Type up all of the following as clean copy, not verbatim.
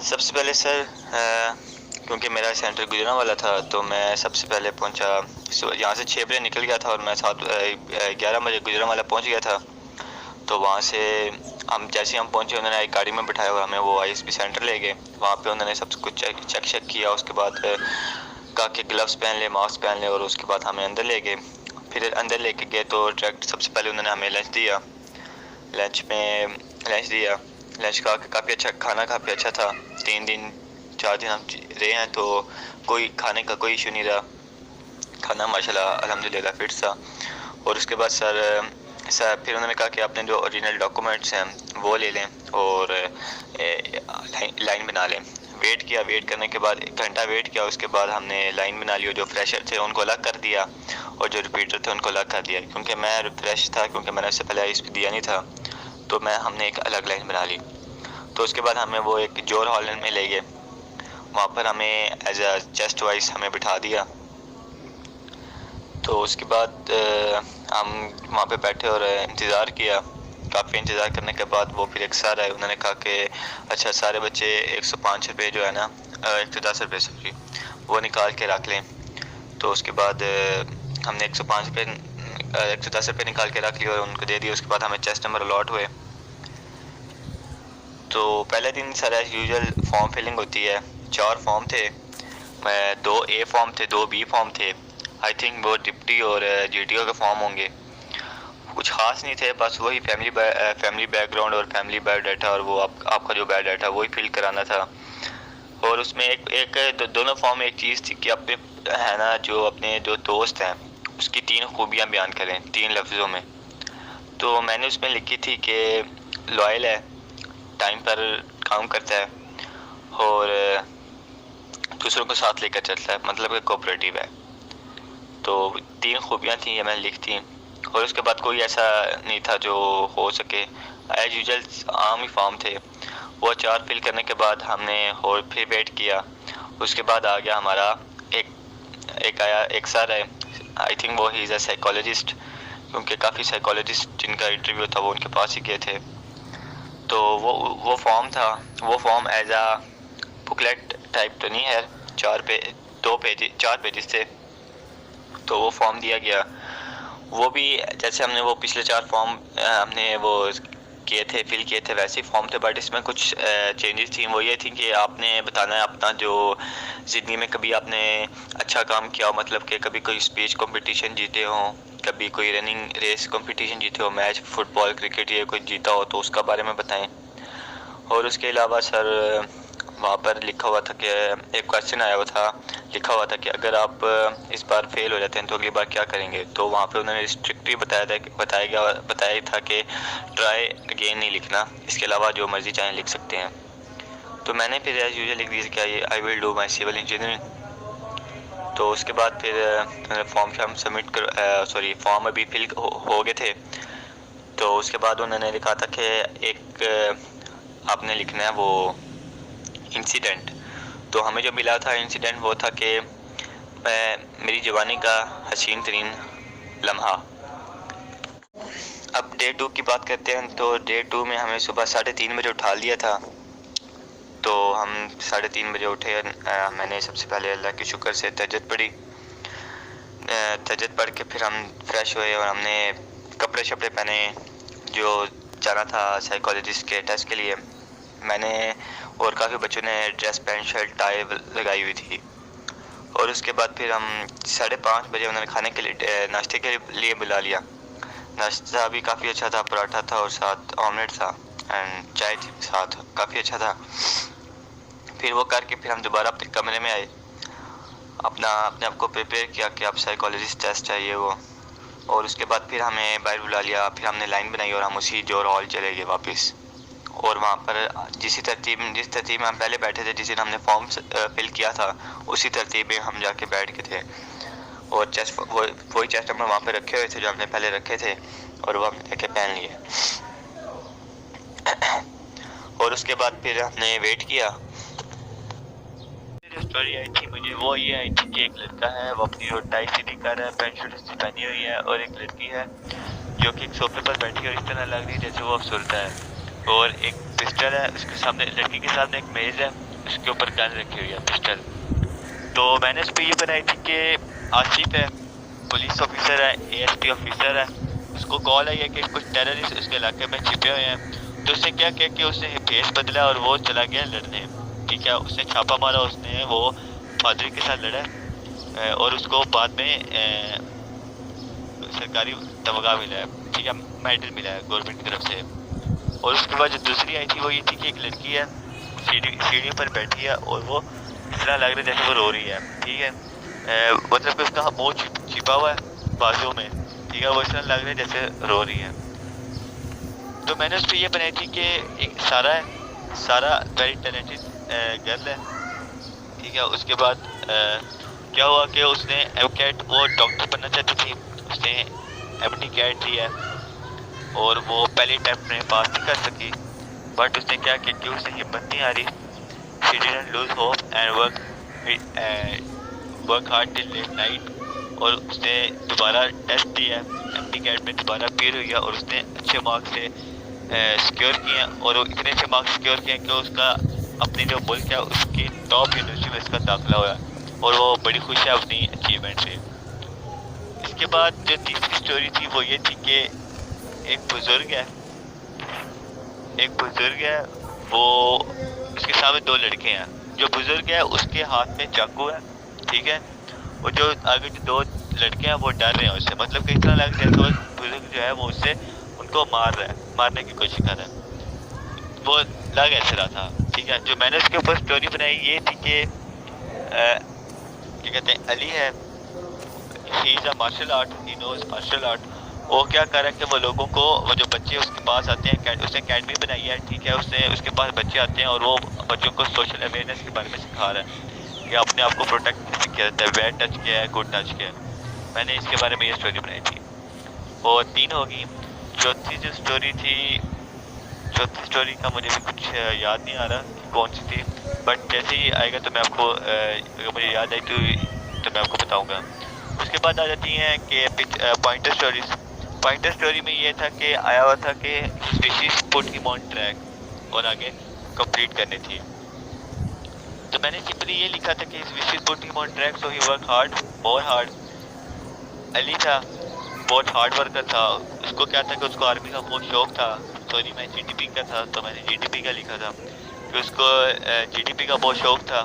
सबसे पहले सर क्योंकि मेरा सेंटर गुजरांवाला था तो मैं सबसे पहले पहुंचा। यहाँ से 6 बजे निकल गया था और मैं 11 बजे गुजरांवाला पहुंच गया था। तो वहाँ से हम जैसे हम पहुंचे उन्होंने एक गाड़ी में बिठाया और हमें वो आईएसपी सेंटर ले गए। वहाँ पे उन्होंने सब कुछ चेक किया। उसके बाद कहा कि ग्लव्स पहन ले, मास्क पहन ले, और उसके बाद हमें अंदर ले गए। फिर अंदर लेके गए तो डायरेक्ट सबसे पहले उन्होंने हमें लंच दिया। लंच खा के काफ़ी अच्छा खाना, काफ़ी अच्छा था। 3 दिन 4 दिन हम रहे हैं तो कोई खाने का कोई इशू नहीं रहा। खाना माशाल्लाह अल्हम्दुलिल्लाह फिट था। और उसके बाद सर फिर उन्होंने कहा कि आपने जो ओरिजिनल डॉक्यूमेंट्स हैं वो ले लें और लाइन बना लें। वेट करने के बाद 1 घंटा वेट किया। उसके बाद हमने लाइन बना ली और जो फ्रेशर थे उनको अलग कर दिया और जो रिपीटर थे उनको अलग कर दिया। क्योंकि मैं फ्रेश था, क्योंकि मैंने उससे पहले आईएसपी दिया नहीं था, तो हमने एक अलग लाइन बना ली। तो उसके बाद हमें वो एक जोर हॉल में ले गए। वहाँ पर हमें एज अ चेस्ट वाइज हमें बिठा दिया। तो उसके बाद हम वहाँ पे बैठे और इंतज़ार किया। काफ़ी इंतज़ार करने के बाद वो फिर एक सर आए। उन्होंने कहा कि अच्छा सारे बच्चे 105 रुपये जो है ना 110 रुपये सॉरी वो निकाल के रख लें। तो उसके बाद हमने 105 रुपये 110 रुपये निकाल के रख लिए और उनको दे दिए। उसके बाद हमें चेस्ट नंबर अलॉट हुए। तो पहले दिन sir as usual form filling होती है। 4 फॉर्म थे, 2 ए फॉर्म थे, 2 बी फॉर्म थे। आई थिंक वो डिप्टी और जीटीओ के फॉर्म होंगे। कुछ खास नहीं थे, बस वही फैमिली बैकग्राउंड और फैमिली बायोडाटा और वो आपका जो बायोडाटा वही फिल कराना था। और उसमें दोनों फॉर्म एक चीज़ थी कि अपने है ना जो अपने जो दोस्त हैं उसकी 3 खूबियाँ बयान करें 3 लफ्ज़ों में। तो मैंने उसमें लिखी थी कि लॉयल है, टाइम पर काम करता है और दूसरों को साथ लेकर चलता है, मतलब कि कोऑपरेटिव है। तो 3 खूबियाँ थी ये मैंने लिख थी। और उसके बाद कोई ऐसा नहीं था जो हो सके, एज यूजुअल आम ही फॉर्म थे। वो 4 फिल करने के बाद हमने और फिर वेट किया। उसके बाद आ गया हमारा एक सर है, आई थिंक वो ही इज़ अ साइकोलॉजिस्ट, क्योंकि काफ़ी साइकोलॉजिस्ट जिनका इंटरव्यू था वो उनके पास ही गए थे। तो वो फॉर्म था, वो फॉर्म एज आ बुकलेट टाइप तो नहीं है, 4 पेजेस थे। तो वो फॉर्म दिया गया। वो भी जैसे हमने वो पिछले 4 फॉर्म हमने वो फिल किए थे वैसे ही फॉर्म थे, बट इसमें कुछ चेंजेस थी। वो ये थी कि आपने बताना है अपना जो ज़िंदगी में कभी आपने अच्छा काम किया हो, मतलब कि कभी कोई स्पीच कंपटीशन जीते हो, कभी कोई रनिंग रेस कंपटीशन जीते हो, मैच फुटबॉल क्रिकेट ये कोई जीता हो तो उसका बारे में बताएं। और उसके अलावा सर वहाँ पर लिखा हुआ था कि एक क्वेश्चन आया हुआ था, लिखा हुआ था कि अगर आप इस बार फेल हो जाते हैं तो अगली बार क्या करेंगे। तो वहाँ पे उन्होंने स्ट्रिक्टली बताया था कि ट्राई अगेन नहीं लिखना, इसके अलावा जो मर्ज़ी चाहें लिख सकते हैं। तो मैंने फिर एज यूजुअल लिख दिया कि I will do my civil engineering. तो उसके बाद फिर फॉर्म अभी फिल हो गए थे। तो उसके बाद उन्होंने लिखा था कि एक आपने लिखना है वो इंसिडेंट। तो हमें जो मिला था इंसिडेंट वो था कि मेरी जवानी का हसीन तरीन लम्हा। अब डे 2 की बात करते हैं। तो डे 2 में हमें सुबह 3:30 बजे उठा लिया था। तो हम 3:30 बजे उठे। मैंने सबसे पहले अल्लाह के शुक्र से तहज्जुद पढ़ी। तहज्जुद पढ़ के फिर हम फ्रेश हुए और हमने कपड़े शपड़े पहने जो जाना था साइकोलॉजिस्ट के टेस्ट के लिए। मैंने और काफ़ी बच्चों ने ड्रेस पैंट शर्ट टाई लगाई हुई थी। और उसके बाद फिर हम 5:30 बजे उन्होंने खाने के लिए नाश्ते के लिए बुला लिया। नाश्ता भी काफ़ी अच्छा था, पराठा था और साथ ऑमलेट था एंड चाय थी साथ, काफ़ी अच्छा था। फिर वो करके फिर हम दोबारा अपने कमरे में आए, अपने आप को प्रिपेयर किया कि अब साइकोलॉजिस्ट टेस्ट है ये वो। और उसके बाद फिर हमें बाहर बुला लिया। फिर हमने लाइन बनाई और हम उसी जोर हॉल चले गए वापस। और वहाँ पर जिस तरतीब में हम पहले बैठे थे, जिस दिन हमने फॉर्म फिल किया था, उसी तरतीब में हम जाके बैठ के थे। और वही चेस्ट नंबर वहाँ पे रखे हुए थे जो हमने पहले रखे थे और वो हमने लेके पहन लिए। और उसके बाद फिर हमने वेट किया। जो स्टोरी आई थी मुझे वो ये आई थी कि एक लड़का है वो अपनी टाई सीधी कर रहा है, पैंट शर्ट उसने पहनी हुई है, और एक लड़की है जो कि एक सोफे पर बैठी और इस तरह लग रही है जैसे वो अफसरदा है। और एक पिस्टल है उसके सामने, लड़की के सामने एक मेज़ है उसके ऊपर गन रखी हुई है, पिस्टल। तो मैंने उस पर ये बनाई थी कि आसिफ है, पुलिस ऑफिसर है, ASP ऑफिसर है, उसको कॉल आई है कि कुछ टेररिस्ट उसके इलाके में छिपे हुए हैं। तो उसने क्या किया कि उसने फेस बदला और वो चला गया लड़ने। ठीक है, उसने छापा मारा, उसने वो पादरी के साथ लड़ा और उसको बाद में सरकारी तमगा मिला है, ठीक है, मेडल मिला है गवर्नमेंट की तरफ से। और उसके बाद जो दूसरी आई थी वो ये थी कि एक लड़की है, सीढ़ी पर बैठी है और वो इस तरह लग रहा है जैसे वो रो रही है। ठीक है, मतलब कि उसका मुंह छिपा हुआ है बाजू में। ठीक है, वो इस तरह लग रहा है जैसे रो रही है। तो मैंने उस पर ये बनाई थी कि एक सारा है, सारा वेरी टैलेंटेड गर्ल है। ठीक है, उसके बाद क्या हुआ कि उसने एमकेट, वो डॉक्टर बनना चाहती थी, उसने MD कैट दिया और वो पहले अटेम्प्ट में पास नहीं कर सकी। बट उसने क्या किया कि उसे हिम्मत नहीं आ रही, she didn't lose hope and work hard till late night. और उसने दोबारा टेस्ट दिया, MD कैट में दोबारा अपीयर हुई और उसने अच्छे मार्क्स से सिक्योर किए और वो इतने अच्छे मार्क्स सिक्योर किए कि उसका अपनी जो मुल्क है उसकी टॉप यूनिवर्सिटी में उसका दाखिला हुआ और वो बड़ी खुश है अपनी अचीवमेंट से। इसके बाद जो तीसरी स्टोरी थी वो ये थी कि एक बुजुर्ग है, वो उसके सामने दो लड़के हैं। जो बुजुर्ग है उसके हाथ में चाकू है। ठीक है, और जो आगे जो दो लड़के हैं वो डर रहे हैं उससे, मतलब कि इतना लग जैसे वो बुजुर्ग जो है वो उससे उनको मारने की कोशिश कर रहा है। वो लग ऐसे रहा था। ठीक है, जो मैंने उसके ऊपर स्टोरी बनाई ये थी कि क्या कहते हैं, अली है, he is a martial art, he knows martial art. वो क्या कर रहा है कि वो लोगों को, वो जो बच्चे उसके पास आते हैं, उसने अकेडमी बनाई है। ठीक है, उसने उसके पास बच्चे आते हैं और वो बच्चों को सोशल अवेयरनेस के बारे में सिखा रहा है कि अपने आप को प्रोटेक्ट कैसे किया जाता है, बैड टच क्या है, गुड टच क्या है। मैंने इसके बारे में ये स्टोरी बनाई थी। और 3 होगी। चौथी जो स्टोरी थी, चौथी स्टोरी का मुझे भी कुछ याद नहीं आ रहा कि कौन सी थी, बट जैसे ही आएगा तो मैं आपको अगर मुझे याद आई तो मैं आपको बताऊंगा। उसके बाद आ जाती हैं कि पॉइंटर स्टोरीज। पॉइंटर स्टोरी में ये था कि आया हुआ था कि species put him on track और आगे कंप्लीट करनी थी। तो मैंने सिंपली ये लिखा था कि species put him on track so he work hard, more hard. Ali था, बहुत हार्ड वर्कर था, उसको क्या था कि उसको आर्मी का बहुत शौक था। सॉरी, मैं GDP का था तो मैंने GDP का लिखा था कि उसको GDP का बहुत शौक था।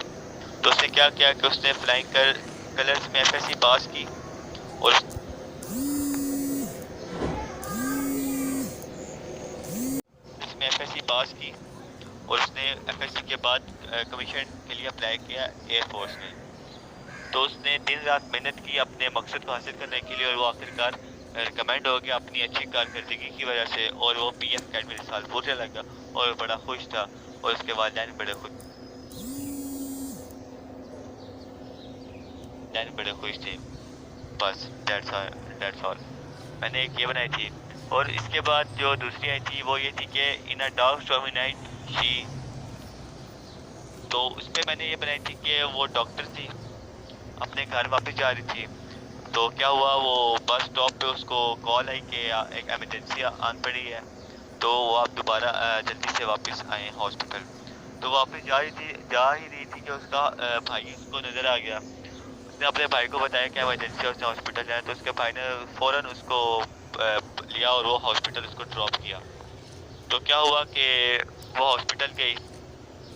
तो उसने क्या किया कि उसने फ्लाइंग कलर्स में FSC पास की और उसने FSC पास की और उसने FSC के बाद कमीशन के लिए अप्लाई किया एयरफोर्स में। तो उसने दिन रात मेहनत की अपने मकसद को हासिल करने के लिए और वो आखिरकार रिकमेंड हो गया अपनी अच्छी कारकर्दगी की वजह से। और वो PF अकेडमी साल पूरे लगा और बड़ा खुश था और उसके वालिदैन बड़े खुश थे। बस दैट्स ऑल मैंने एक ये बनाई थी। और इसके बाद जो दूसरी आई थी वो ये थी कि in a dark stormy night she. तो उस पर मैंने ये बनाई थी कि वो डॉक्टर थी, अपने घर वापस जा रही थी। तो क्या हुआ, वो बस स्टॉप पे उसको कॉल आई कि एक एमरजेंसी आन पड़ी है, तो वो आप दोबारा जल्दी से वापस आए हॉस्पिटल। तो वापस जा ही रही थी कि उसका भाई उसको नज़र आ गया। उसने अपने भाई को बताया कि इमरजेंसी उसने हॉस्पिटल जाए। तो उसके भाई ने फ़ौरन उसको लिया और वो हॉस्पिटल उसको ड्रॉप किया। तो क्या हुआ कि वो हॉस्पिटल गई,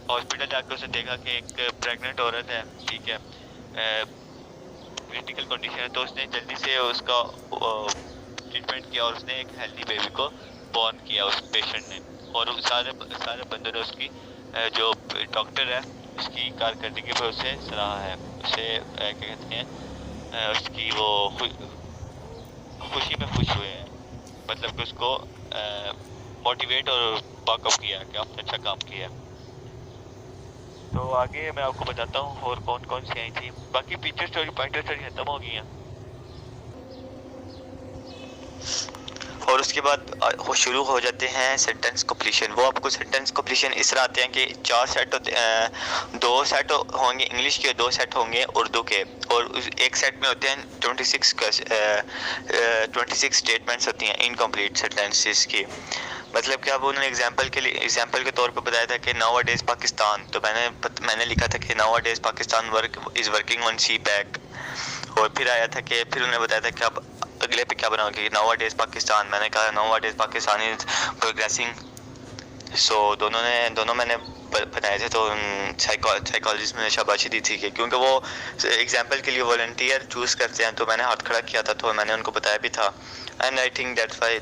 हॉस्पिटल जाकर उसने देखा कि एक प्रेग्नेंट औरत है। ठीक है, क्रिटिकल कंडीशन है। तो उसने जल्दी से उसका ट्रीटमेंट किया और उसने एक हेल्दी बेबी को बॉर्न किया उस पेशेंट ने। और सारे बंदों ने उसकी जो डॉक्टर है उसकी कारकर्दगी पर उसे सराहा है, उसे क्या कहते हैं, उसकी वो खुशी में खुश हुए हैं, मतलब कि उसको मोटिवेट और बाकअप किया कि आपने अच्छा काम किया। तो आगे मैं आपको बताता हूँ और कौन कौन सी आई थी। बाकी पिक्चर स्टोरी पॉइंटर स्टोरी खत्म हो गई हैं। और उसके बाद शुरू हो जाते हैं सेंटेंस कंप्लीशन। वो आपको सेंटेंस कंप्लीशन इस तरह आते हैं कि 4 सेट होते, 2 सेट होंगे इंग्लिश के, 2 सेट होंगे उर्दू के। और एक सेट में होते हैं 26 स्टेटमेंट्स होती हैं इनकम्प्लीट सेंटेंसेस की। मतलब कि अब उन्होंने एग्जांपल के तौर पे बताया था कि नाउ डेज पाकिस्तान, तो मैंने लिखा था कि now days Pakistan is working on CPEC. और फिर आया था कि फिर उन्होंने बताया था कि अब अगले पे क्या बनाओगे, नाउ डेज पाकिस्तान। मैंने कहा now days Pakistan is progressing. So दोनों मैंने बनाए थे। तो साइकोलॉजिस्ट में शाबाशी दी थी कि क्योंकि वो एग्जांपल के लिए वॉलंटियर चूज़ करते हैं, तो मैंने हाथ खड़ा किया था, तो मैंने उनको बताया भी था। And I think that's why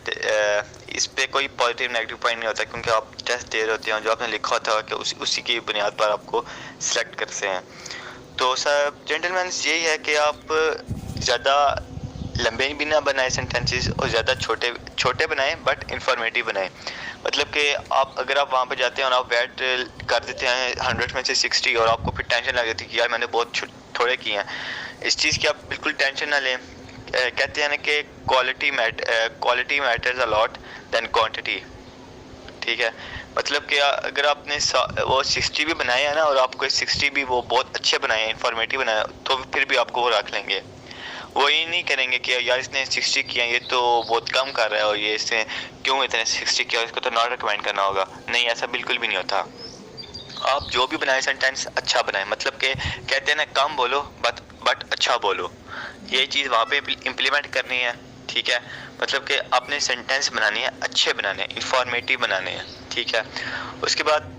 इस पे कोई पॉजिटिव नेगेटिव पॉइंट नहीं होता, क्योंकि आप टेस्ट दे रहे होते हैं, जो आपने लिखा होता है कि उसी की बुनियाद पर आपको सिलेक्ट करते हैं। तो सब जेंटलमैन यही है कि आप ज़्यादा लंबे भी ना बनाए सेंटेंसेस और ज़्यादा छोटे बनाएं, बट इंफॉर्मेटिव बनाएं। मतलब कि अगर आप वहाँ पे जाते हैं और आप वेट कर देते हैं 100 में से 60 और आपको फिर टेंशन लग जाती है कि यार मैंने बहुत थोड़े किए हैं, इस चीज़ की आप बिल्कुल टेंशन ना लें। कहते हैं ना कि quality matters a lot then quantity. ठीक है, मतलब कि अगर आपने वो 60 भी बनाए हैं ना, और आपको 60 भी वो बहुत अच्छे बनाए, इंफॉर्मेटिव बनाए, तो फिर भी आपको वो रख लेंगे। वो ये नहीं करेंगे कि यार इसने 60 किया, ये तो बहुत कम कर रहा है, और ये इसने क्यों इतने 60 किया, इसको तो नॉट रिकमेंड करना होगा। नहीं, ऐसा बिल्कुल भी नहीं होता। आप जो भी बनाए सेंटेंस अच्छा बनाए, मतलब कि कहते हैं ना कम बोलो बट अच्छा बोलो। ये चीज़ वहाँ पे इम्प्लीमेंट करनी है। ठीक है, मतलब कि आपने सेंटेंस बनानी है, अच्छे बनाने हैं, इंफॉर्मेटिव बनाने हैं। ठीक है, उसके बाद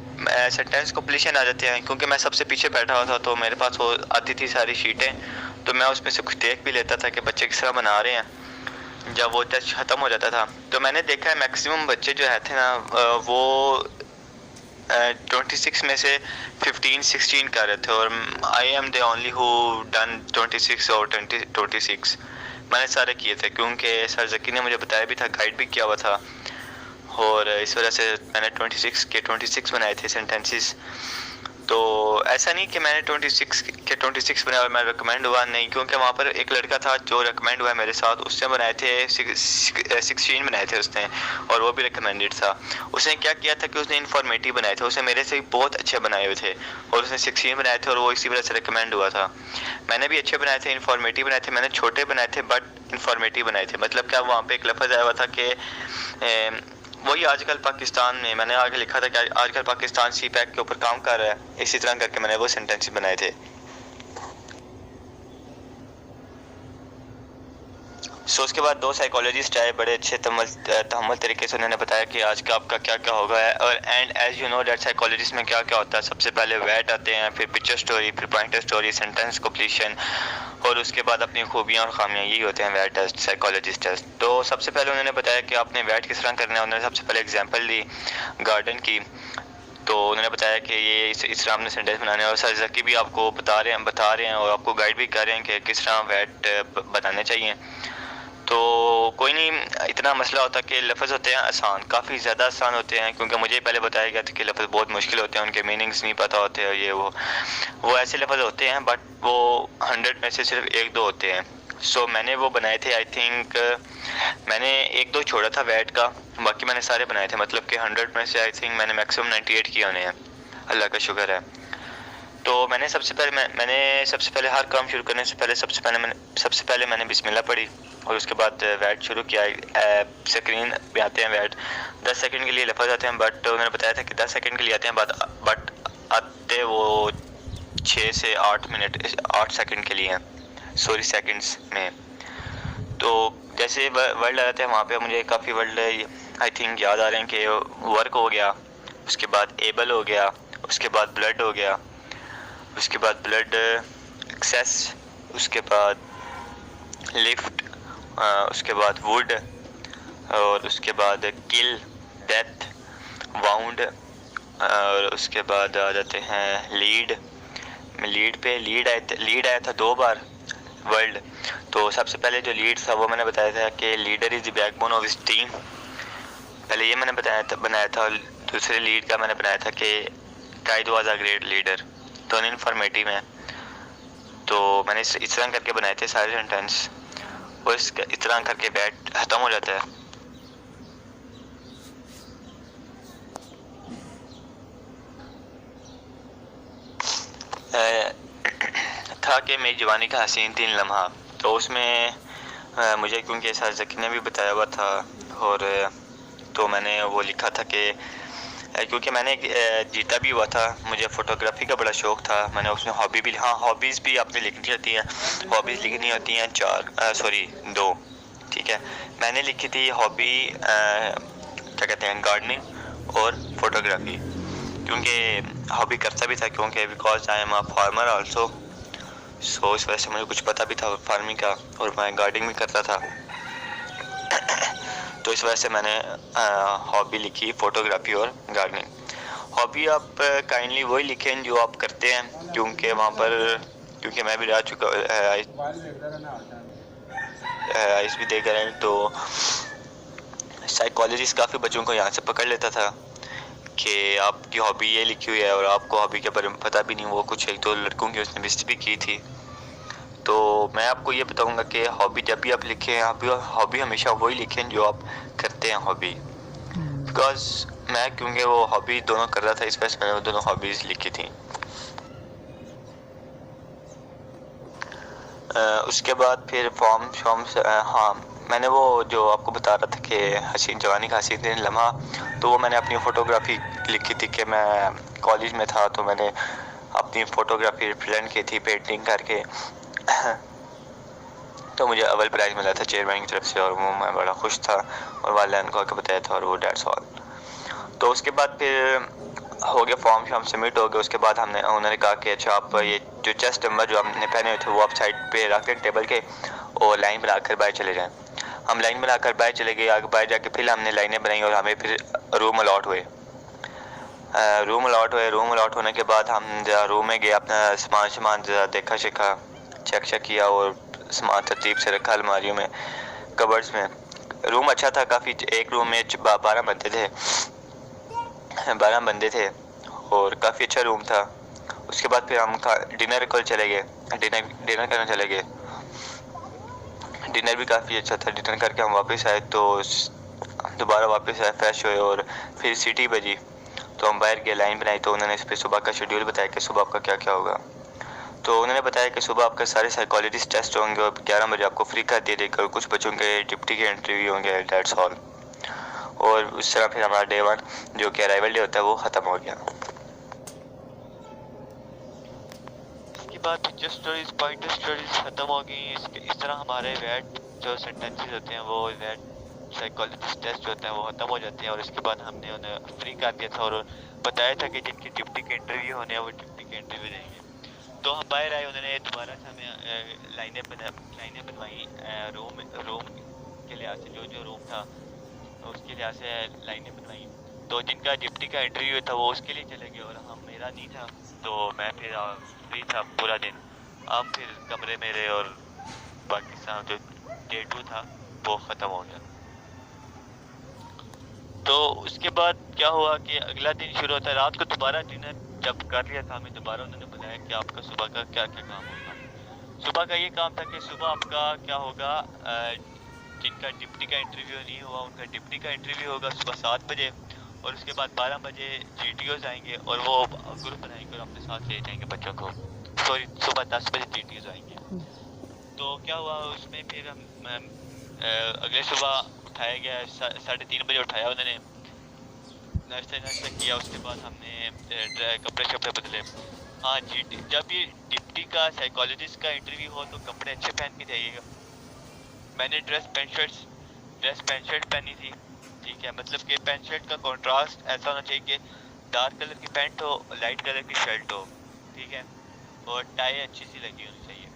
सेंटेंस कंप्लीशन आ जाते हैं। क्योंकि मैं सबसे पीछे बैठा हुआ था, तो मेरे पास वो आती थी सारी शीटें, तो मैं उसमें से कुछ देख भी लेता था कि बच्चे किस तरह बना रहे हैं। जब वो टेस्ट ख़त्म हो जाता था, तो मैंने देखा है मैक्सिमम बच्चे जो है थे ना, वो 26 में से 15-16 कर रहे थे, और I am the only who done 26 और 26 मैंने सारे किए थे, क्योंकि सर जकी ने मुझे बताया भी था, गाइड भी किया हुआ था, और इस वजह से मैंने 26 बनाए थे सेंटेंसेस। तो ऐसा नहीं कि मैंने 26 बनाए और मैं रिकमेंड हुआ, नहीं, क्योंकि वहाँ पर एक लड़का था जो रिकमेंड हुआ मेरे साथ, उसने बनाए थे 16 बनाए थे उसने, और वो भी रिकमेंडेड था। उसने क्या किया था कि उसने इंफॉर्मेटिव बनाए थे, उसने मेरे से बहुत अच्छे बनाए हुए थे, और उसने 16 बनाए थे, और वो इसी वजह से रिकमेंड हुआ था। मैंने भी अच्छे बनाए थे, इंफॉर्मेटिव बनाए थे, मैंने छोटे बनाए थे बट इंफॉर्मेटिव बनाए थे। मतलब क्या, वहाँ पे एक लफ्ज़ आया हुआ था कि वही आजकल पाकिस्तान में, मैंने आगे लिखा था कि आजकल पाकिस्तान सी पैक के ऊपर काम कर रहा है, इसी तरह करके मैंने वो सेंटेंस बनाए थे। सो उसके बाद दो साइकोलॉजिस्ट आए, बड़े अच्छे तहम्मुल तरीके से उन्होंने बताया कि आज का आपका क्या क्या होगा है। और and as you know that psychologist में क्या क्या होता है, सबसे पहले वेट आते हैं, फिर पिक्चर स्टोरी, फिर पॉइंटर स्टोरी, सेंटेंस कंप्लीशन, और उसके बाद अपनी खूबियाँ और खामियाँ, यही होते हैं वेट टेस्ट, साइकोलॉजिस्ट टेस्ट। तो सबसे पहले उन्होंने बताया कि आपने वेट किस तरह करना है। उन्होंने सबसे पहले एग्जाम्पल दी गार्डन की, तो उन्होंने बताया कि ये इस तरह आपने सेंटेंस बनाने, और सर जकी भी आपको बता रहे हैं और आपको गाइड भी कर रहे हैं कि किस तरह वेट बनाने चाहिए। तो कोई नहीं, इतना मसला होता कि लफ्ज़ होते हैं आसान, काफ़ी ज़्यादा आसान होते हैं, क्योंकि मुझे पहले बताया गया था कि लफ्ज़ बहुत मुश्किल होते हैं, उनके मीनिंग्स नहीं पता होते हैं, ये वो ऐसे लफ्ज़ होते हैं, बट वो 100 में से सिर्फ 1-2 होते हैं। सो मैंने वो बनाए थे, आई थिंक मैंने 1-2 छोड़ा था वेट का, बाकी मैंने सारे बनाए थे। मतलब कि 100 में से आई थिंक मैंने मैक्सिमम 98 किए होने हैं, अल्लाह का शुक्र है। तो मैंने सबसे पहले हर काम शुरू करने से पहले सबसे पहले मैंने बिस्मिल्लाह पढ़ी, और उसके बाद वेट शुरू किया। स्क्रीन पे आते हैं वेट, 10 सेकंड के लिए लफ्ज़ आते हैं, बट उन्होंने बताया था कि 10 सेकंड के लिए आते हैं, बट आते वो 6 से 8 मिनट 8 सेकंड के लिए हैं, सॉरी सेकंड्स में। तो जैसे वर्ड आ जाते हैं वहाँ पे मुझे काफ़ी वर्ड आई थिंक याद आ रहे हैं कि वर्क हो गया, उसके बाद एबल हो गया, उसके बाद ब्लड हो गया, उसके बाद ब्लड एक्सेस, उसके बाद लिफ्ट, उसके बाद वुड, और उसके बाद किल, डेथ, वाउंड, और उसके बाद आ जाते हैं लीड आया था 2 बार वर्ल्ड। तो सबसे पहले जो लीड था वो मैंने बताया था कि leader is the backbone of his team, पहले ये मैंने बनाया था। दूसरे लीड का मैंने बनाया था कि काइद वाज अ ग्रेट लीडर, दोनों इन्फॉर्मेटिव हैं। तो मैंने इस तरह करके बनाए थे सारे सेंटेंस, और इस तरह करके बैट ख़त्म हो जाता है। था कि मेरी जवानी का हसीन 3 लम्हा, तो उसमें मुझे क्योंकि सर जकी ने भी बताया हुआ था, और तो मैंने वो लिखा था कि क्योंकि मैंने जीता भी हुआ था, मुझे फ़ोटोग्राफ़ी का बड़ा शौक़ था। मैंने उसमें हॉबी भी, हाँ हॉबीज़ भी आपने लिखनी होती हैं, हॉबीज़ लिखनी होती हैं 2, ठीक है। मैंने लिखी थी हॉबी क्या कहते हैं, गार्डनिंग और फोटोग्राफ़ी, क्योंकि हॉबी करता भी था, क्योंकि because I am a farmer also, so इस वजह से मुझे कुछ पता भी था फार्मिंग का, और मैं गार्डनिंग भी करता था। तो इस वजह से मैंने हॉबी लिखी फ़ोटोग्राफ़ी और गार्डनिंग। हॉबी आप काइंडली वही लिखें जो आप करते हैं, क्योंकि वहाँ पर, क्योंकि मैं भी रह चुका आइस भी देकर आए, तो साइकोलॉजिस्ट काफ़ी बच्चों को यहाँ से पकड़ लेता था कि आपकी हॉबी ये लिखी हुई है और आपको हॉबी के बारे में पता भी नहीं। वो कुछ 1-2 लड़कों की उसने विजिट भी की थी। तो मैं आपको ये बताऊंगा कि हॉबी जब भी आप लिखें, हॉबी हमेशा वही लिखें जो आप करते हैं हॉबी, बिकॉज मैं क्योंकि वो हॉबी दोनों कर रहा था, इस वजह से मैंने वो दोनों हॉबीज़ लिखी थी। उसके बाद फिर फॉर्म्स, हाँ मैंने वो जो आपको बता रहा था कि हसीन जवानी का हसीन दिन लम्हा, तो वो मैंने अपनी फ़ोटोग्राफ़ी लिखी थी कि मैं कॉलेज में था, तो मैंने अपनी फ़ोटोग्राफ़ी रिप्रेजेंट की थी पेंटिंग करके। तो मुझे अव्वल प्राइज़ मिला था चेयरमैन की तरफ से, और वो मैं बड़ा खुश था, और वालिदैन को आके बताया था, और वो डेट्स ऑल। तो उसके बाद फिर हो गया, फॉर्म सबमिट हो गया। उसके बाद उन्होंने कहा कि अच्छा आप ये जो चेस्ट नंबर जो हमने पहने हुए थे वो आप साइड पे रख दें टेबल के, और लाइन बनाकर बाहर चले जाएं। हम लाइन बनाकर बाहर चले गए। आगे बाहर जाके फिर हमने लाइनें बनाई, और हमें फिर रूम अलॉट हुए। रूम अलॉट होने के बाद हम रूम में गए, अपना सामान देखा शेखा, चेक किया, और सामान तरतीब से रखा अलमारियों में, कबर्ड्स में। रूम अच्छा था काफ़ी। एक रूम में 12 बंदे थे और काफ़ी अच्छा रूम था। उसके बाद फिर हम डिनर को चले गए, डिनर करने चले गए। डिनर भी काफ़ी अच्छा था। डिनर करके हम वापस आए, तो दोबारा वापस आए, फ्रेश हुए, और फिर सिटी बजी, तो हम बाहर गए, लाइन बनाई। तो उन्होंने इस पर सुबह का शेड्यूल बताया कि सुबह आपका क्या क्या होगा। तो उन्होंने बताया कि सुबह आपके सारे साइकोलॉजिस्ट टेस्ट होंगे, और 11 बजे आपको फ्री कर दिया जाएगा, और कुछ बच्चों के डिप्टी के इंटरव्यू होंगे, डेट्स ऑल। और उस तरह फिर हमारा डे 1 जो कि अराइवल डे होता है वो ख़त्म हो गया। इसके बाद पिक्चर स्टोरीज, पॉइंटर स्टोरीज ख़त्म हो गई। इस तरह हमारे वेट जो सेंटेंसेस होते हैं, वो वेट साइकोलॉजिस्ट टेस्ट होते हैं, वो ख़त्म हो जाते हैं। और इसके बाद हमने उन्हें फ्री कर दिया था, और बताया था कि जिनकी डिप्टी के इंटरव्यू होने हैं वो डिप्टी के इंटरव्यू देंगे। तो हम बाहर आए, उन्होंने दोबारा से हमें लाइनें बनवाई, रूम के लिहाज से, जो रूम था उसके लिहाज से लाइनें बनवाई। तो जिनका डिप्टी का इंटरव्यू था वो उसके लिए चले गए, और मेरा नहीं था, तो मैं फिर फ्री था पूरा दिन। अब फिर कमरे में रहे, और बाकी सब जो डे 2 था वो ख़त्म हो गया। तो उसके बाद क्या हुआ कि अगला दिन शुरू होता है। रात को दोबारा डिनर जब कर लिया था, हमें दोबारा उन्होंने बताया कि आपका सुबह का क्या क्या काम होगा। सुबह का ये काम था कि सुबह आपका क्या होगा, जिनका डिप्टी का इंटरव्यू नहीं हुआ उनका डिप्टी का इंटरव्यू होगा सुबह 7 बजे, और उसके बाद 12 बजे GTOs आएंगे, और वो ग्रुप बनाएंगे और अपने साथ ले जाएंगे बच्चों को। सॉरी, सुबह 10 बजे GTOs आएंगे। तो क्या हुआ उसमें, फिर हम अगले सुबह उठाया गया, 3:30 बजे उठाया उन्होंने, नाश्ता किया। उसके बाद हमने कपड़े शपड़े बदले। हाँ जी, जब ये डिप्टी का साइकोलॉजिस्ट का इंटरव्यू हो तो कपड़े अच्छे पहन के जाइएगा। मैंने ड्रेस पैंट शर्ट पहनी थी, ठीक है। मतलब कि पैंट शर्ट का कॉन्ट्रास्ट ऐसा होना चाहिए कि डार्क कलर की पैंट हो, लाइट कलर की शर्ट हो, ठीक है, और टाई अच्छी सी लगी होनी चाहिए।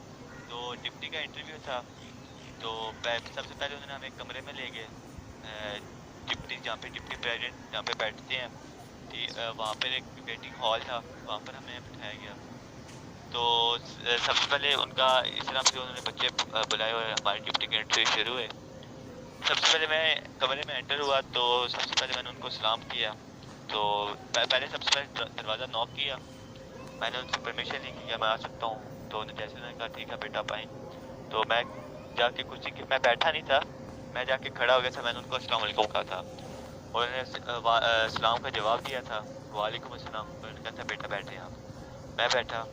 तो डिप्टी का इंटरव्यू था, तो सबसे पहले उन्होंने हमें कमरे में ले गए, डिप्टी जहाँ पे डिप्टी प्रेसिडेंट जहाँ पे बैठते हैं, वहाँ पर एक वेटिंग हॉल था, वहाँ पर हमें बिठाया गया। तो सबसे पहले उनका इस तरह से उन्होंने बच्चे बुलाए और हमारे डिप्टी के इंटरव्यू शुरू हुए। सबसे पहले मैं कमरे में एंटर हुआ, तो सबसे पहले मैंने उनको सलाम किया। तो पहले सबसे पहले दरवाज़ा नॉक किया, मैंने उनसे परमिशन ली कि मैं आ सकता हूँ। तो उन्होंने जैसे उन्होंने कहा ठीक है बेटा आप आएँ। तो मैं जाके कुर्सी के, मैं बैठा नहीं था, मैं जाके खड़ा हो गया था। मैंने उनको अस्सलाम वालेकुम कहा था, और उन्होंने सलाम का जवाब दिया था, वालेकुम अस्सलाम। उन्होंने कहा था बेटा बैठे आप। मैं बैठा।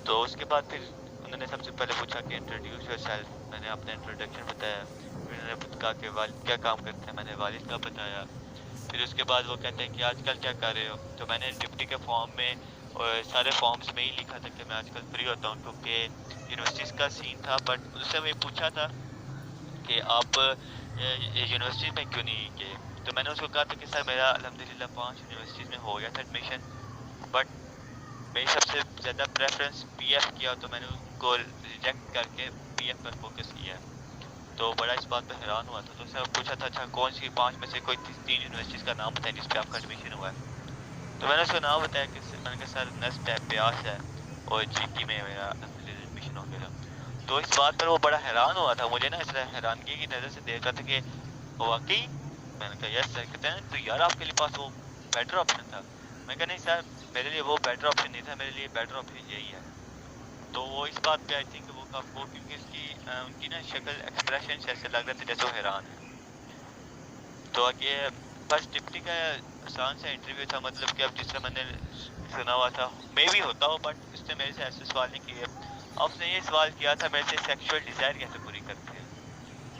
तो उसके बाद फिर उन्होंने सबसे पहले पूछा कि इंट्रोड्यूस योरसेल्फ। मैंने अपना इंट्रोडक्शन बताया। फिर इन्होंने कहा कि वालिद क्या काम करते हैं, मैंने वालिद का बताया। फिर उसके बाद वो कहते हैं कि आजकल क्या कर रहे हो, तो मैंने डिप्टी के फॉर्म में और सारे फॉर्म्स में ही लिखा था कि मैं आजकल फ्री होता हूँ, क्योंकि यूनिवर्सिटीज़ का सीन था। बट उससे मैं पूछा था कि आप यूनिवर्सिटी में क्यों नहीं गए, तो मैंने उसको कहा था कि सर मेरा अल्हम्दुलिल्लाह 5 यूनिवर्सिटीज़ में हो गया था एडमिशन, बट मेरी सबसे ज़्यादा प्रेफरेंस पीएफ किया, तो मैंने उसको रिजेक्ट करके पीएफ पर फोकस किया। तो बड़ा इस बात पर हैरान हुआ था। तो उसने पूछा था अच्छा कौन सी 5 में से कोई 3 यूनिवर्सिटीज़ का नाम बताएं जिस पे आपका एडमिशन हुआ है। तो मैंने उसका नाम बताया कि मैंने कहा सर नेक्स्ट है ब्यास है और जीकी में मेरा एडमिशन हो गया। तो इस बात पर वो बड़ा हैरान हुआ था, मुझे ना इस हैरानगी की नज़र से देख रहा था कि वाकई। मैंने कहा यस सर। कहते हैं तो यार आपके लिए पास वो बेटर ऑप्शन था। मैं कहा नहीं सर मेरे लिए वो बेटर ऑप्शन नहीं था, मेरे लिए बेटर ऑप्शन यही है। तो वो इस बात पे आई थिंक वो क्योंकि उसकी उनकी ना शक्ल एक्सप्रेशन ऐसे लग रहे थे जैसे वो हैरान है। तो आगे बस डिप्टी का आसान सा इंटरव्यू था, मतलब कि अब जिससे मैंने सुना हुआ था मे भी होता हो, बट उसने मेरे से ऐसे सवाल नहीं किए। अब उसने ये सवाल किया था मेरे से सेक्सुअल डिज़ायर कैसे पूरी करते हैं।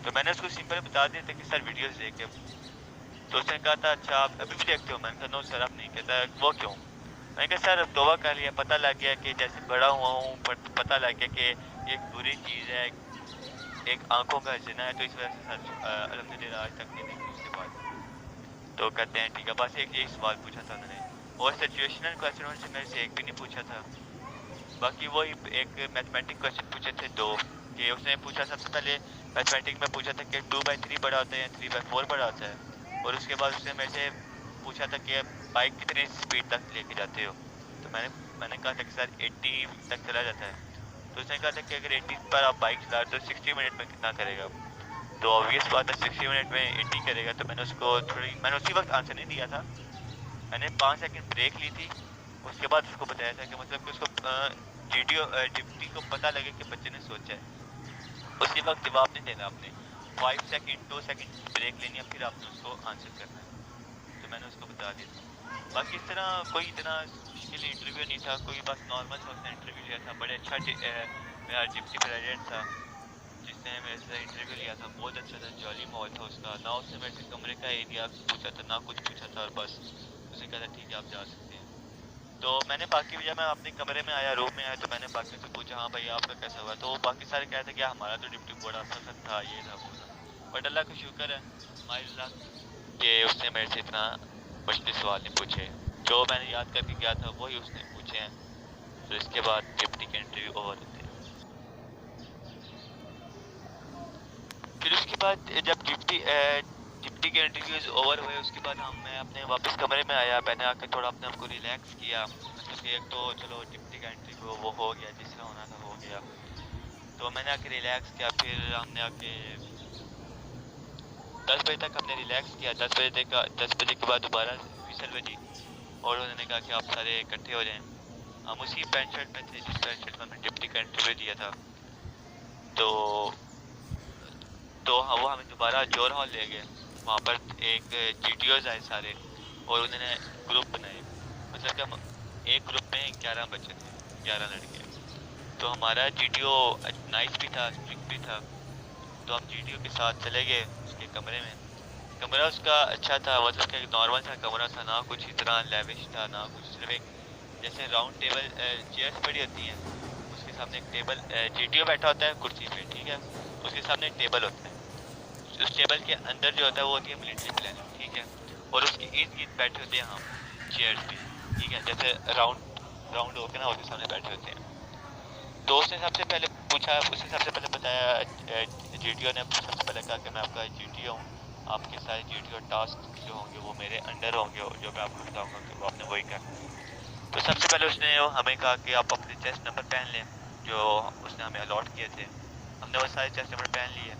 तो मैंने उसको सिंपल बता दिया था कि सर वीडियोस देख के। तो उसने कहा था अच्छा आप अभी भी देखते हो। मैंने कहा नो सर आप नहीं। कहता वो क्यों। मैंने कहा सर अब तौबा कर लिया, पता लग गया कि जैसे बड़ा हुआ हूँ पता लग गया कि ये एक बुरी चीज़ है, एक आंखों का जिना है, तो इस वजह से सर अल्हम्दुलिल्लाह आज तक नहीं देखी उसके बाद। तो कहते हैं ठीक है। बस एक यही सवाल पूछा था उन्होंने, और सिचुएशनल क्वेश्चन उनसे मेरे से एक भी नहीं पूछा था। बाकी वो एक मैथमेटिक क्वेश्चन पूछे थे 2, कि उसने पूछा सबसे पहले मैथमेटिक में पूछा था कि 2/3 बड़ा होता है या 3/4 बड़ा होता है। और उसके बाद उसने मेरे से पूछा था कि बाइक कितनी स्पीड तक लेके जाते हो। तो मैंने कहा था कि सर 80 तक चला जाता है। तो उसने कहा था कि अगर 80 पर आप बाइक चला तो 60 मिनट में कितना करेगा। तो ऑब्वियस बात है 60 मिनट में 80 करेगा। तो मैंने उसी वक्त आंसर नहीं दिया था, मैंने 5 सेकंड ब्रेक ली थी। उसके बाद उसको बताया था कि मतलब कि उसको डिप्टी को पता लगे कि बच्चे ने सोचा है। उसी वक्त जवाब नहीं देना आपने, 5 सेकंड 2 सेकंड ब्रेक लेनी है, फिर आपने उसको आंसर करना है। तो मैंने उसको बता दिया था। बाकी इस तरह कोई इतना मुश्किल इंटरव्यू नहीं था, कोई बस नॉर्मल सा उसने इंटरव्यू लिया था। बड़े अच्छा मेरा डिप्टी प्रेसिडेंट था जिसने मेरे से इंटरव्यू लिया था, बहुत अच्छा था, जॉली माहौल था उसका। ना उसने मेरे से कमरे का एरिया पूछा था ना कुछ पूछा था, और बस उसने कहा था ठीक है आप जा सकते हैं। तो मैंने बाकी जब मैं अपने कमरे में आया, रूम में आया, तो मैंने बाकी से पूछा हाँ भाई आपका कैसा हुआ। तो बाकी सारे कह रहे थे कि हमारा तो डिप्टी बड़ा सख्त था, ये था वो था। बट अल्लाह का शुक्र है माशाल्लाह कि उसने मेरे से इतना मुश्किल सवाल नहीं पूछे। जो मैंने याद करके गया था वही उसने पूछे हैं। तो इसके बाद डिप्टी के इंटरव्यू ओवर होते हैं। फिर उसके बाद जब डिप्टी के इंटरव्यूज ओवर हुए उसके बाद मैं अपने वापस कमरे में आया। मैंने आकर थोड़ा अपने आप को रिलैक्स किया, मतलब कि एक तो चलो डिप्टी का इंटरव्यू वो हो गया, जिसका होना था हो गया। तो मैंने आके रिलैक्स किया। फिर हमने आके 10 बजे तक हमने रिलैक्स किया। 10 बजे के बाद दोबारा विसल बजी और उन्होंने कहा कि आप सारे इकट्ठे हो जाएं। हम उसी पैंट शर्ट में थे जिस पैंट शर्ट में हमने डिप्टी का इंटरव्यू दिया था। तो वो हमें दोबारा जोर हॉल ले गए। वहाँ पर एक जीटीओज आए सारे और उन्होंने ग्रुप बनाए, मतलब कि हम एक ग्रुप में 11 बच्चे थे, 11 लड़के। तो हमारा जीटीओ नाइस भी था, स्ट्रिक्ट भी था। तो हम जीटीओ के साथ चले गए उसके कमरे में। कमरा उसका अच्छा था, मतलब कि नॉर्मल सा कमरा था, ना कुछ इतना लेविश था ना कुछ, सिर्फ एक जैसे राउंड टेबल चेयर्स पड़ी होती हैं, उसके सामने एक टेबल, जीटीओ बैठा होता है कुर्सी पे, ठीक है, उसके सामने एक टेबल होता है। उस टेबल के अंदर जो होता है वो होती है मिलिट्री प्लानिंग, ठीक है, और उसके इर्द गिर्द बैठे होते हैं हम चेयर्स पे, ठीक है, जैसे राउंड होकर ना उसके सामने बैठे होते हैं। तो उसने सबसे पहले पूछा, उसने सबसे पहले बताया, जीटीओ ने सबसे पहले कहा कि मैं आपका जीटीओ हूँ, आपके सारे जीटीओ टास्क जो होंगे वो मेरे अंडर होंगे, जो मैं आपको बताऊँगा कि वो आपने वही करना। तो सबसे पहले उसने हमें कहा कि आप अपने चेस्ट नंबर पहन लें जो उसने हमें अलॉट किए थे। हमने वो सारे चेस्ट नंबर पहन लिए।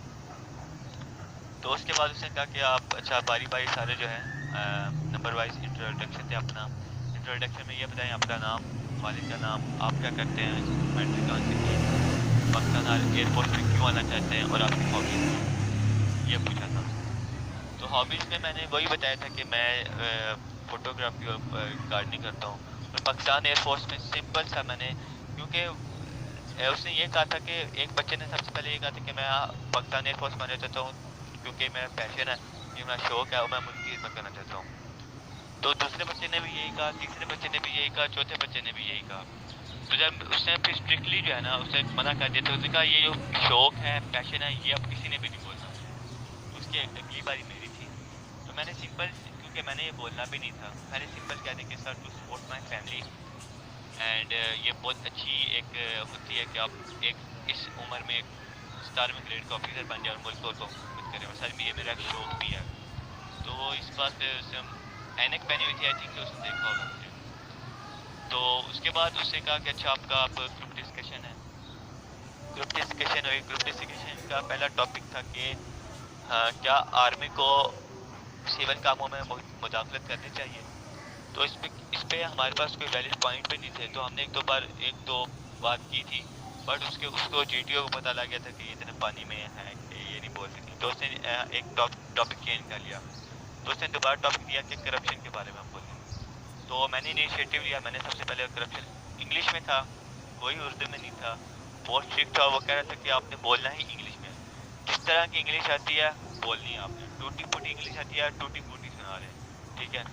तो उसके बाद उसने कहा कि आप अच्छा बारी बारी सारे जो है नंबर वाइज इंट्रोडक्शन थे अपना। इंट्रोडक्शन में ये बताएं आपका नाम, वालिद का नाम, आप क्या करते हैं, मैट्रिक कहाँ से की, पाकिस्तान एयरफोर्स में क्यों आना चाहते हैं, और आपकी हॉबीज़ ये पूछा था। तो हॉबीज़ में मैंने वही बताया था कि मैं फ़ोटोग्राफी और गार्डनिंग करता हूँ। और पाकिस्तान एयरफोर्स में सिंपल सा मैंने, क्योंकि उसने ये कहा था कि एक बच्चे ने सबसे पहले ये कहा था कि मैं पाकिस्तान एयरफोर्स में आना चाहता हूँ क्योंकि मेरा पैशन है, ये मेरा शौक है और मैं मुल्क की खिदमत करना चाहता हूँ। तो दूसरे बच्चे ने भी यही कहा, तीसरे बच्चे ने भी यही कहा, चौथे बच्चे ने भी यही कहा। तो जब उसने फिर स्ट्रिक्टली जो है ना उसे मना कर दिया, तो उसने कहा ये जो शौक है, पैशन है, ये अब किसी ने भी नहीं बोलना। तो उसकी अगली बारी मेरी थी, तो मैंने सिंपल, क्योंकि मैंने ये बोलना भी नहीं था, मैंने सिंपल कह दिया कि sir to support my family and ये बहुत अच्छी एक होती है कि आप एक इस उम्र में एक 17वीं ग्रेड का ऑफिसर बन जाए और मुल्क को खिदमत करें, और सर ये मेरा एक शौक भी है। तो इस बात से हम ऐनक पहनी हुई थी, आई थिंक उसने देखा होगा मुझे। तो उसके बाद उससे कहा कि अच्छा आपका अब ग्रुप डिस्कशन है। ग्रुप डिस्कशन हुई। ग्रुप डिस्कशन का पहला टॉपिक था कि क्या आर्मी को सिविल कामों में मुदाखलत करनी चाहिए। तो इस पे हमारे पास कोई वैलिड पॉइंट भी नहीं थे, तो हमने एक दो बात की थी, बट उसको जीटीओ को पता लग गया था कि ये इतने पानी में है कि ये नहीं बोल सकती। तो उसने एक टॉपिक चेंज कर लिया, तो उसने दोबारा टॉपिक दिया कि करप्शन के बारे में हम बोलें। तो मैंने इनिशिएटिव लिया, मैंने सबसे पहले करप्शन इंग्लिश में था, कोई उर्दू में नहीं था, बहुत स्ट्रिक्ट था। वो कह रहा था कि आपने बोलना ही इंग्लिश में, जिस तरह की इंग्लिश आती है बोलनी है आपने, टूटी फूटी इंग्लिश आती है, टूटी फूटी सुना रहे हैं, ठीक है।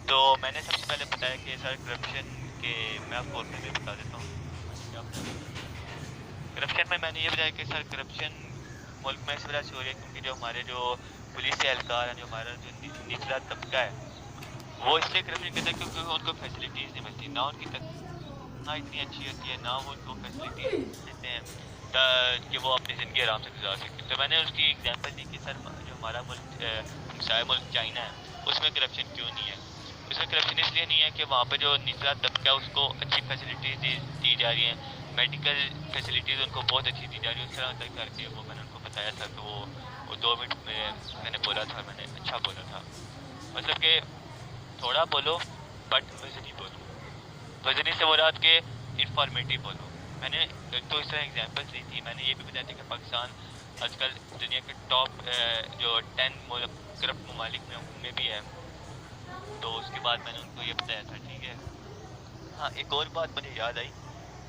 तो मैंने सबसे पहले बताया कि सर करप्शन के, मैं आपको उर्दू में बता देता हूँ। करप्शन में मैंने ये बताया कि सर करप्शन मुल्क में इस वजह से हो रही है क्योंकि जो हमारे जो पुलिस एहलकार हैं, जो हमारा जो निचला तबका है, वो इसलिए करप्शन करता है क्योंकि उनको फैसिलिटीज़ नहीं मिलती, ना उनकी ना इतनी अच्छी होती है, ना वो उनको फैसिलिटीज़ देते हैं कि वो अपनी ज़िंदगी आराम से गुजार सकें। तो मैंने उसकी एग्जांपल दी कि सर जो हमारा मुल्क हमसाया मुल्क चाइना है, उसमें करप्शन क्यों नहीं है। उसमें करप्शन इसलिए नहीं है कि वहाँ पर जो निचला तबका है उसको अच्छी फैसिलिटीज़ दी जा रही हैं, मेडिकल फैसिलिटीज़ उनको बहुत अच्छी दी जा रही है। उस तरह तक करके वो मैंने उनको बताया था। तो वो 2 मिनट में मैंने बोला था, मैंने अच्छा बोला था, मतलब कि थोड़ा बोलो बट वजनी बोलो, वजनी से मुराद के इंफॉर्मेटिव बोलो। मैंने तो इस तरह एग्जांपल्स दी थी। मैंने ये भी बताया था कि पाकिस्तान आजकल दुनिया के टॉप जो 10 करप्ट ममालिक में भी है। तो उसके बाद मैंने उनको ये बताया था, ठीक है। हाँ, एक और बात मुझे याद आई,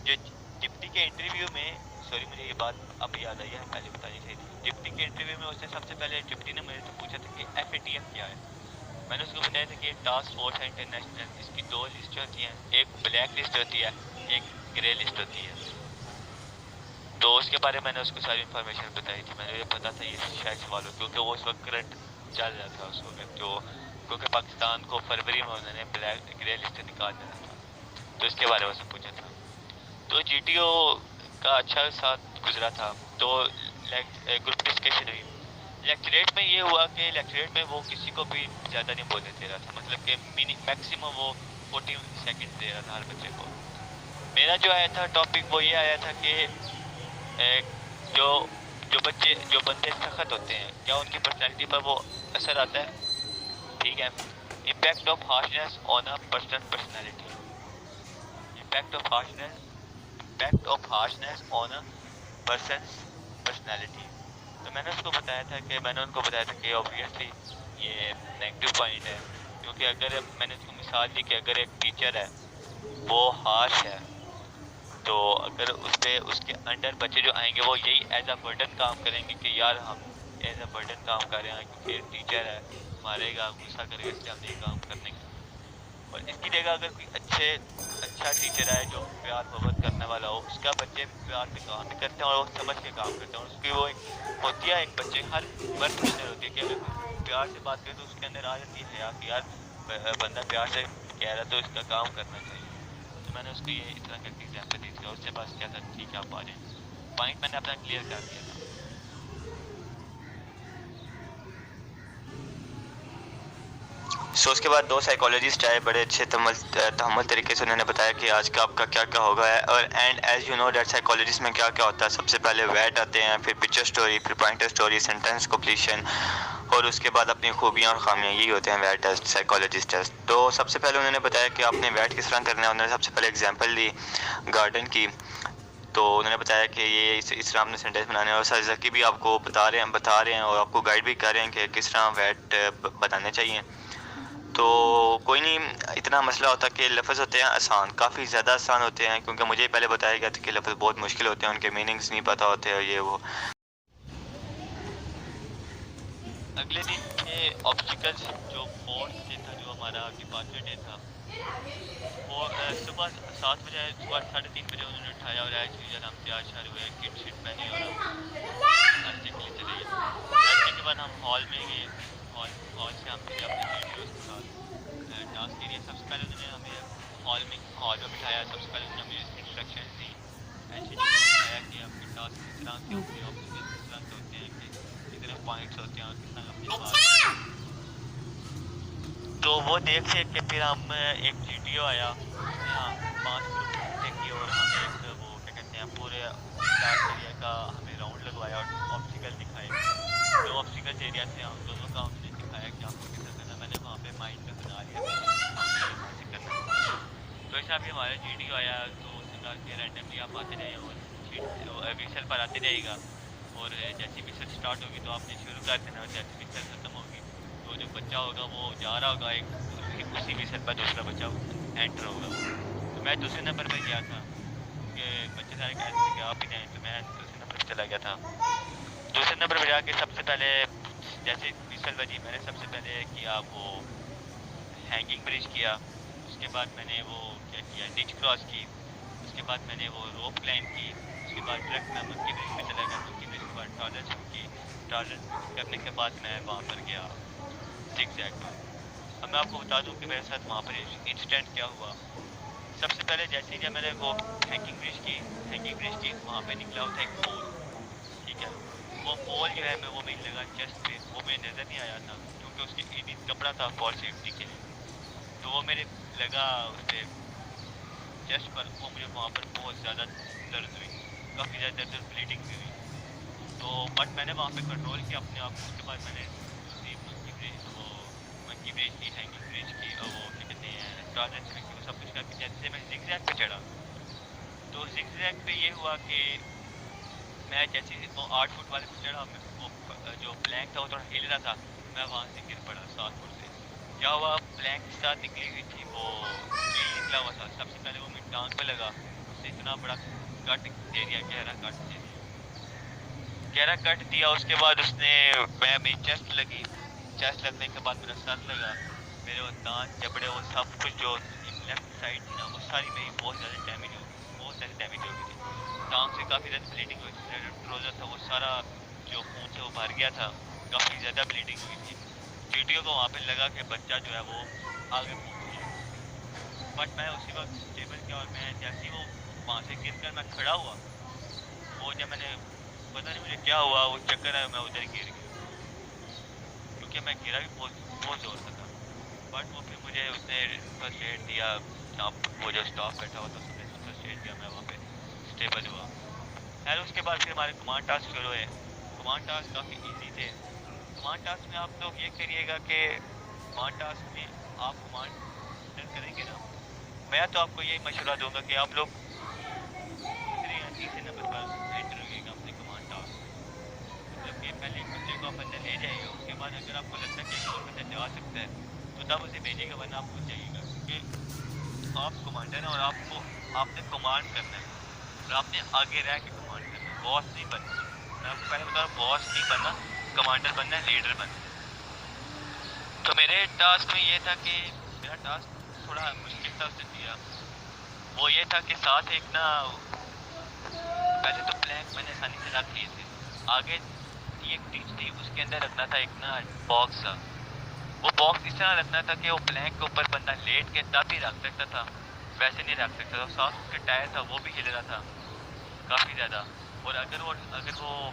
जो डिप्टी के इंटरव्यू में, सॉरी मुझे ये बात अब याद आई है, पहले बतानी चाहिए थी। डिप्टी के इंटरव्यू में उसने सबसे पहले, डिप्टी ने मुझे तो पूछा था कि FATF क्या है। मैंने उसको बताया था कि टास्क फोर्स है इंटरनेशनल, इसकी 2 लिस्ट होती हैं, एक ब्लैक लिस्ट होती है, एक ग्रे लिस्ट होती है। तो उसके बारे में मैंने उसको सारी इन्फॉर्मेशन बताई थी। मैंने पता था ये शायद सवाल हो, क्योंकि वो उस वक्त करंट चल रहा था उस वक्त, जो क्योंकि पाकिस्तान को फरवरी में उन्होंने ब्लैक ग्रे लिस्ट निकाल देना था, तो इसके बारे में उसने पूछा था। तो GTO का अच्छा साथ गुजरा था। तो ग्रुप डिस्कशन हुई। लेक्चरेट में ये हुआ कि लेक्चरेट में वो किसी को भी ज़्यादा नहीं बोलने दे रहा था, मतलब कि मैक्सिमम वो 40 सेकंड दे रहा था हर बच्चे को। मेरा जो आया था टॉपिक वो ये आया था कि जो बंदे सख्त होते हैं, क्या उनकी पर्सनैलिटी पर वो असर आता है, ठीक है। Impact of harshness on a person personality, impact of harshness on a person personality. तो मैंने उनको बताया था कि ऑब्वियसली ये नेगेटिव पॉइंट है, क्योंकि अगर मैंने उसको मिसाल दी कि अगर एक टीचर है वो हार्श है, तो अगर उस पर उसके अंडर बच्चे जो आएंगे वो यही एज अ बर्डन काम करेंगे कि यार हम एज अ बर्डन काम कर रहे हैं क्योंकि टीचर है, मारेगा, गुस्सा करेगा, इसलिए हमने ये काम करने का। और इसकी जगह अगर कोई अच्छा टीचर है जो प्यार मोहब्बत करने वाला हो, उसका बच्चे प्यार से काम भी करते हैं और वो समझ के काम करते हैं। और उसकी वो होती है एक बच्चे हर वर्ग के अंदर होती है कि अगर कोई प्यार से बात करे तो उसके अंदर आ जाती है कि यार बंदा प्यार से कह रहा है तो इसका काम करना चाहिए। तो मैंने उसको ये इस तरह करके एग्जाम्पल दी थी और उसके पास क्या था, ठीक है आप आ जाए, पॉइंट मैंने अपना क्लियर कर दिया था। सो उसके बाद 2 साइकोलॉजिस्ट आए, बड़े अच्छे तहम्मुल तरीके से उन्होंने बताया कि आज का आपका क्या क्या होगा है। और and as you know that psychologist में क्या क्या होता है, सबसे पहले वैट आते हैं, फिर पिक्चर स्टोरी, फिर पॉइंटर स्टोरी, सेंटेंस कंप्लीशन, और उसके बाद अपनी खूबियाँ और खामियाँ, यही होते हैं वैट टेस्ट, साइकोलॉजिस्ट टेस्ट। तो सबसे पहले उन्होंने बताया कि आपने वैट किस तरह करना है। उन्होंने सबसे पहले एग्जाम्पल दी गार्डन की, तो उन्होंने बताया कि ये इस तरह आपने सेंटेंस बनाने हैं, और सर जकी भी आपको बता रहे हैं और आपको गाइड भी कर रहे हैं कि किस तरह वैट बताने चाहिए। तो कोई नहीं, इतना मसला होता कि लफ्ज़ होते हैं आसान, काफ़ी ज़्यादा आसान होते हैं, क्योंकि मुझे पहले बताया गया था कि लफ्ज़ बहुत मुश्किल होते हैं, उनके मीनिंग्स नहीं पता होते और ये वो। अगले दिन थे ऑब्स्टिकल्स, जो फोर्थ डे था, जो हमारा डिपार्चर डे था। वो सुबह 7 बजे, सुबह 3:30 बजे उन्होंने उठाया और एज यूजुअल हम तैयार शार हुए, किट शिट पहने और हम नाश्ते के लिए चले गए। नाश्ते के बाद हम हॉल में गए। हॉल से हम मिले अपने वीडियोज़ के साथ टास्क के लिए। सबसे पहले उन्होंने हमें हॉल में बिठाया। सबसे पहले उन्होंने मुझे इंस्ट्रक्शन दी, ऐसे बताया कि आपके टास्क किस तरह के होते हैं, ऑब्स्टिकल किस तरह के होते हैं, कि कितने पॉइंट्स होते हैं और कितना लंबी बात। तो वो देख से कि फिर हम एक वीडियो आया, उसमें हम 5 ग्रुप इकट्ठे किए और हमें एक वो क्या कहते हैं पूरे टास्क एरिया का हमें राउंड लगवाया और ऑब्स्टिकल दिखाए। जो ऑब्स्टिकल एरिया थे हम दोनों का उन्होंने दिखाया कि आपको कैसे करना। मैंने वहाँ पे माइंड में बना लिया कैसे करना है। तो ऐसा भी हमारा वीडियो आया, तो उसने कहा कि रैंडमली आप आते जाइए और विसल पर आते जाइएगा, और जैसे विसल स्टार्ट होगी तो आपने शुरू कर देना, और जैसे विसल खत्म होगी तो जो बच्चा होगा वो जा रहा होगा एक उसी विसल पर दूसरा बच्चा एंटर होगा। तो मैं दूसरे नंबर पर गया था कि बच्चे सारे कहते थे कि आप ही जाएँ, तो मैं दूसरे नंबर पर चला गया था। दूसरे नंबर पर जाके सबसे पहले जैसे विसल बजी, मैंने सबसे पहले किया वो हैंगिंग ब्रिज किया। उसके बाद मैंने वो क्या किया, डिच क्रॉस की। उसके बाद मैंने वो रोप क्लाइंब की। उसके बाद ट्रक में मंकी ब्रिज पे चला गया। मंकी ब्रिज के बाद टॉयलेट की। टॉयलेट करने के बाद मैं वहाँ पर गया ज़िगज़ैग पर। अब मैं आपको बता दूं कि मेरे साथ वहाँ पर इंसिडेंट क्या हुआ। सबसे पहले जैसे ही जब मैंने वो हैंगिंग ब्रिज की वहाँ पे निकला होता एक पोल, ठीक है। वो पोल जो है मैं वो मुझे लगा चेस्ट पे, वो मुझे नज़र नहीं आया था क्योंकि उसके इनिट कपड़ा था फॉर सेफ्टी के लिए। तो वो मेरे लगा उस पर चेस्ट पर, वो मुझे वहाँ पर बहुत ज़्यादा दर्द हुई, काफ़ी ज़्यादा दर्द, ब्लीडिंग भी हुई। तो बट मैंने वहाँ पे कंट्रोल किया अपने आप को। उसके बाद मैंने दूसरी मंकी ब्रिज की, हैंगिंग ब्रिज की, और वो क्या कहते हैं टॉयलेट की, वो सब कुछ करके जैसे मैं ज़िगज़ैग पे चढ़ा। तो ज़िगज़ैग पे ये हुआ कि मैं जैसे वो 8 फुट वाले पे चढ़ा, वो जो प्लैंक था वो थोड़ा हिल रहा था, मैं वहाँ से गिर पड़ा 7 फुट से। क्या हुआ, प्लैंक के साथ निकली हुई थी वो कील निकला हुआ था। सबसे पहले वो मेरी टांग पे लगा, उससे इतना बड़ा कट दे दिया, गहरा कट दिया। उसके बाद उसने मेरी चेस्ट लगी। चेस्ट लगने के बाद मेरा सर लगा, मेरे वो दांत जबड़े वो सब कुछ जो लेफ्ट साइड थी ना वो सारी मेरी बहुत ज़्यादा डैमेज हो गई थी। टांग से काफ़ी ज़्यादा ब्लीडिंग हुई थी। ट्रोज़र था वो सारा जो खून से वो भर गया था, काफ़ी ज़्यादा ब्लीडिंग हुई थी। वीडियो को वहाँ पे लगा कि बच्चा जो है वो आगे पहुँच गया। बट मैं उसी वक्त स्टेबल किया, और मैं जैसे ही वो वहाँ से गिर कर मैं खड़ा हुआ, वो जब मैंने पता नहीं मुझे क्या हुआ, वो चक्कर आया, मैं उधर गिर गया क्योंकि मैं गिरा भी बहुत ज़ोर से था। बट वो फिर मुझे उसने फर्स्ट एड दिया, वो जो स्टाफ बैठा हुआ था उसने फर्स्ट एड दिया, मैं वहाँ पे स्टेबल हुआ। खैर उसके बाद फिर हमारे कमांड टास्क शुरू हुए। कमांड टास्क काफ़ी ईजी थे। कमांड टास्क में आप लोग ये करिएगा कि कमांड टास्क में आप कमांड करेंगे ना, मैं तो आपको यही मशवरा दूंगा कि आप लोग दूसरे या तीसरे नंबर पर एंटर होइएगा अपने कमांड टास्क। मतलब कि पहले एक बच्चे को आप अंदर ले जाइएगा, उसके बाद अगर आपको लगता है कि एक और बंदा जा सकता है तो तब उसे भेजिएगा, वरना आप पूछ जाइएगा। क्योंकि आप कमांडर हैं और आपने कमांड करना है, और आपने आगे रह के कमांड करना है, बॉस नहीं बनना। मैं आपको पहले बता रहा हूँ, बॉस नहीं बनना, कमांडर बनना है, लीडर बनना है। तो मेरे टास्क में ये था कि मेरा टास्क थोड़ा मुश्किल था उसने दिया। वो ये था कि साथ एक ना, पहले तो प्लैंक मैंने आसानी से रख लिए थे, आगे एक डिच थी उसके अंदर रखना था एक ना बॉक्स था। वो बॉक्स इस तरह रखना था कि वो प्लैंक के ऊपर बंदा लेट के तब ही रख सकता था, वैसे नहीं रख सकता था। साथ उसके टायर था वो भी हिल रहा था काफ़ी ज़्यादा, और अगर वो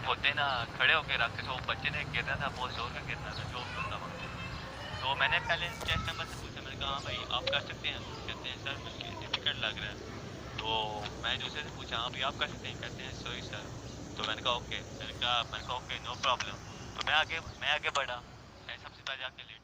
होते ना खड़े होकर रखते तो वो बच्चे ने गिरना था, बहुत ज़ोर का गिरना था, जो भी होता वहाँ। तो मैंने पहले चेस्ट नंबर से पूछा, मैंने कहा हाँ भाई आप कर सकते हैं? कहते हैं सर मुझे डिफिकल्ट लग रहा है। तो मैं दूसरे से पूछा, हाँ भाई आप कर सकते हैं? कहते हैं सॉरी सर। तो मैंने कहा ओके, नो प्रॉब्लम। तो मैं आगे बढ़ा, मैं सबसे पहले आके लेट